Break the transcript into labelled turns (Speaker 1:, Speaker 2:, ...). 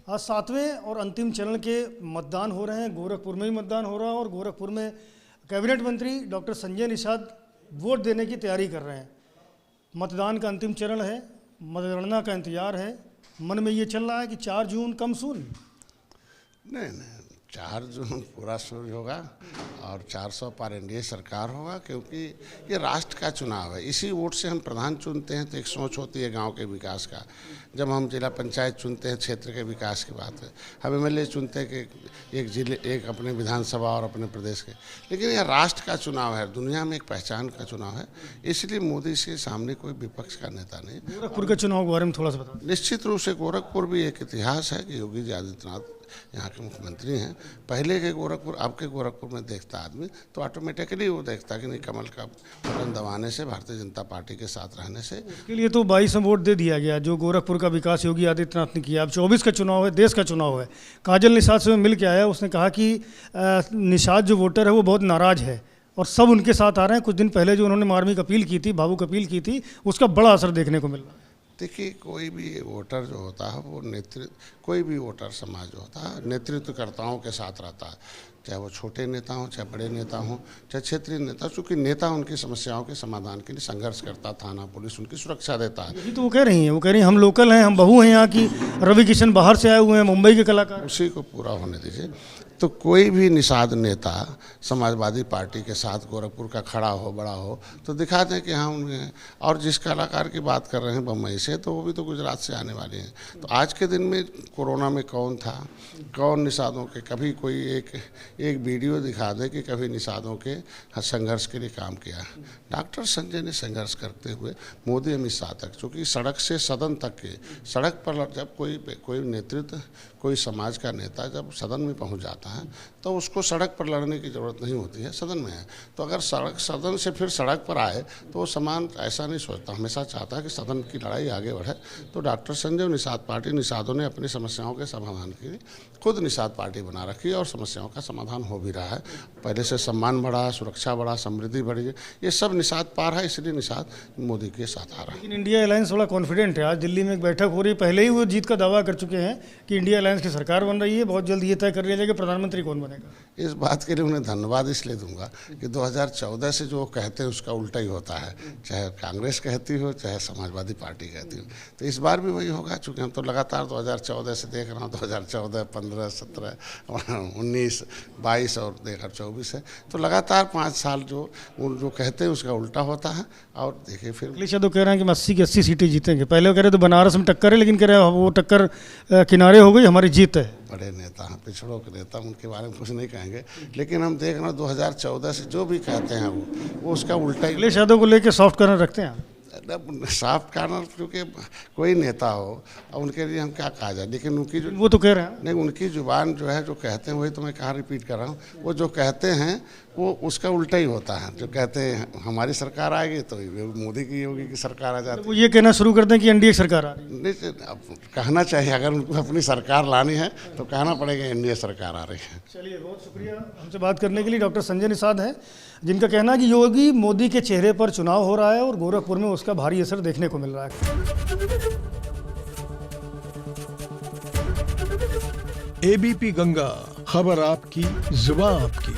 Speaker 1: आज 7वें और अंतिम चरण के मतदान हो रहे हैं। गोरखपुर में भी मतदान हो रहा है और गोरखपुर में कैबिनेट मंत्री डॉक्टर संजय निषाद वोट देने की तैयारी कर रहे हैं। मतदान का अंतिम चरण है, मतगणना का इंतजार है। मन में ये चल रहा है कि 4 जून कम सून।
Speaker 2: नहीं, 4 जून पूरा सूर्य होगा और 400 पार एनडीए सरकार होगा, क्योंकि ये राष्ट्र का चुनाव है। इसी वोट से हम प्रधान चुनते हैं तो एक सोच होती है गांव के विकास का। जब हम जिला पंचायत चुनते हैं क्षेत्र के विकास की बात है। हम एमएलए चुनते हैं कि एक जिले, एक अपने विधानसभा और अपने प्रदेश के, लेकिन यह राष्ट्र का चुनाव है, दुनिया में एक पहचान का चुनाव है। इसलिए मोदी के सामने कोई विपक्ष का नेता नहीं।
Speaker 1: गोरखपुर के चुनाव के बारे में थोड़ा सा बताओ।
Speaker 2: निश्चित रूप से गोरखपुर भी एक इतिहास है कि योगी जी आदित्यनाथ यहाँ के मुख्यमंत्री हैं। पहले के गोरखपुर, अब के गोरखपुर में देखता आदमी तो ऑटोमेटिकली वो देखता कि नहीं, कमल का बटन दबाने से, भारतीय जनता पार्टी के साथ रहने से।
Speaker 1: इसके लिए तो 22 में वोट दे दिया गया। जो गोरखपुर का विकास योगी आदित्यनाथ ने किया। अब 24 का चुनाव है, देश का चुनाव है। काजल निषाद से मिल के आया, उसने कहा कि निषाद जो वोटर है वो बहुत नाराज है और सब उनके साथ आ रहे हैं। कुछ दिन पहले जो उन्होंने मार्मिक अपील की थी, भावुक अपील की थी, उसका बड़ा असर देखने को मिल रहा है।
Speaker 2: देखिए, कोई भी वोटर जो होता है वो कोई भी वोटर समाज जो होता है नेतृत्वकर्ताओं के साथ रहता है, चाहे वो छोटे नेता हों, चाहे बड़े नेता हों, चाहे क्षेत्रीय नेता। चूँकि नेता उनकी समस्याओं के समाधान के लिए संघर्ष करता, थाना पुलिस उनकी सुरक्षा देता है।
Speaker 1: यही तो वो कह रही हैं। वो कह रही हैं हम लोकल हैं, हम बहू हैं यहाँ की। रवि किशन बाहर से आए हुए हैं, मुंबई के कलाकार।
Speaker 2: उसी को पूरा होने दीजिए। तो कोई भी निषाद नेता समाजवादी पार्टी के साथ गोरखपुर का खड़ा हो, बड़ा हो, तो दिखा दें कि हाँ उन्हें। और जिस कलाकार की बात कर रहे हैं बम्बई से, तो वो भी तो गुजरात से आने वाले हैं। तो आज के दिन में कोरोना में कौन था, कौन निषादों के, कभी कोई एक वीडियो दिखा दे कि कभी निषादों के संघर्ष के लिए काम किया। डॉक्टर संजय ने संघर्ष करते हुए मोदी अमित शाह तक, चूँकि सड़क से सदन तक के, सड़क पर जब कोई नेतृत्व, कोई समाज का नेता जब सदन में पहुंच जाता है तो उसको सड़क पर लड़ने की ज़रूरत नहीं होती है, सदन में है। तो अगर सदन से फिर सड़क पर आए तो वो समान ऐसा नहीं सोचता, हमेशा चाहता है कि सदन की लड़ाई आगे बढ़े। तो डॉक्टर संजय निषाद पार्टी, निषादों ने अपनी समस्याओं के समाधान के लिए खुद निषाद पार्टी बना रखी है और समस्याओं का समाधान हो भी रहा है। पहले से सम्मान बढ़ा, सुरक्षा बढ़ा, समृद्धि बढ़ी, ये सब निषाद पार है। इसलिए निषाद मोदी के साथ आ रहा है।
Speaker 1: लेकिन इंडिया अलायंस बड़ा कॉन्फिडेंट है। आज दिल्ली में एक बैठक हो रही है, पहले ही वो जीत का दावा कर चुके हैं कि इंडिया अलायंस की सरकार बन रही है। बहुत जल्द ये तय कर लिया जाएगा प्रधानमंत्री कौन बनेगा।
Speaker 2: इस बात के लिए उन्हें धन्यवाद इसलिए दूंगा कि 2014 से जो कहते हैं उसका उल्टा ही होता है, चाहे कांग्रेस कहती हो, चाहे समाजवादी पार्टी कहती हो। तो इस बार भी वही होगा, चूँकि हम तो लगातार 2014 से देख रहा हूँ, 2014, 15, 17, 19, 22 और देखकर 24 है। तो लगातार 5 साल जो कहते हैं उसका उल्टा होता है। और देखिए फिर
Speaker 1: अखिलेश यादव कह रहे हैं कि 80 की 80 सीटें जीतेंगे। पहले कह रहे तो बनारस में टक्कर है, लेकिन कह रहे वो टक्कर किनारे हो गई, हमारी जीत है।
Speaker 2: बड़े नेता हैं, पिछड़ों के नेता, उनके बारे में कुछ नहीं कहेंगे, लेकिन हम देख रहे हैं 2014 से जो भी कहते हैं वो उसका उल्टा ही।
Speaker 1: अखिलेश यादव को लेकर सॉफ्ट कॉर्नर रखते हैं।
Speaker 2: सॉफ्ट कॉर्नर, क्योंकि कोई नेता हो अब उनके लिए हम क्या कहा जाए, लेकिन उनकी जो,
Speaker 1: वो तो कह रहे हैं
Speaker 2: नहीं, उनकी जुबान जो है, जो कहते हैं वही तो मैं कहाँ रिपीट कर रहा हूँ। वो जो कहते हैं वो उसका उल्टा ही होता है। जो कहते हैं हमारी सरकार आएगी तो मोदी की योगी की सरकार आ जाती है।
Speaker 1: वो ये कहना शुरू कर दें कि एनडीए सरकार आ रही है।
Speaker 2: नहीं, अब कहना चाहिए, अगर उनको अपनी सरकार लानी है तो कहना पड़ेगा एनडीए सरकार आ रही है।
Speaker 1: चलिए, बहुत शुक्रिया हमसे बात करने के लिए। डॉक्टर संजय निषाद हैं, जिनका कहना है कि योगी मोदी के चेहरे पर चुनाव हो रहा है और गोरखपुर में उसका भारी असर देखने को मिल रहा है।
Speaker 3: एबीपी गंगा, खबर आपकी, जुबान आपकी।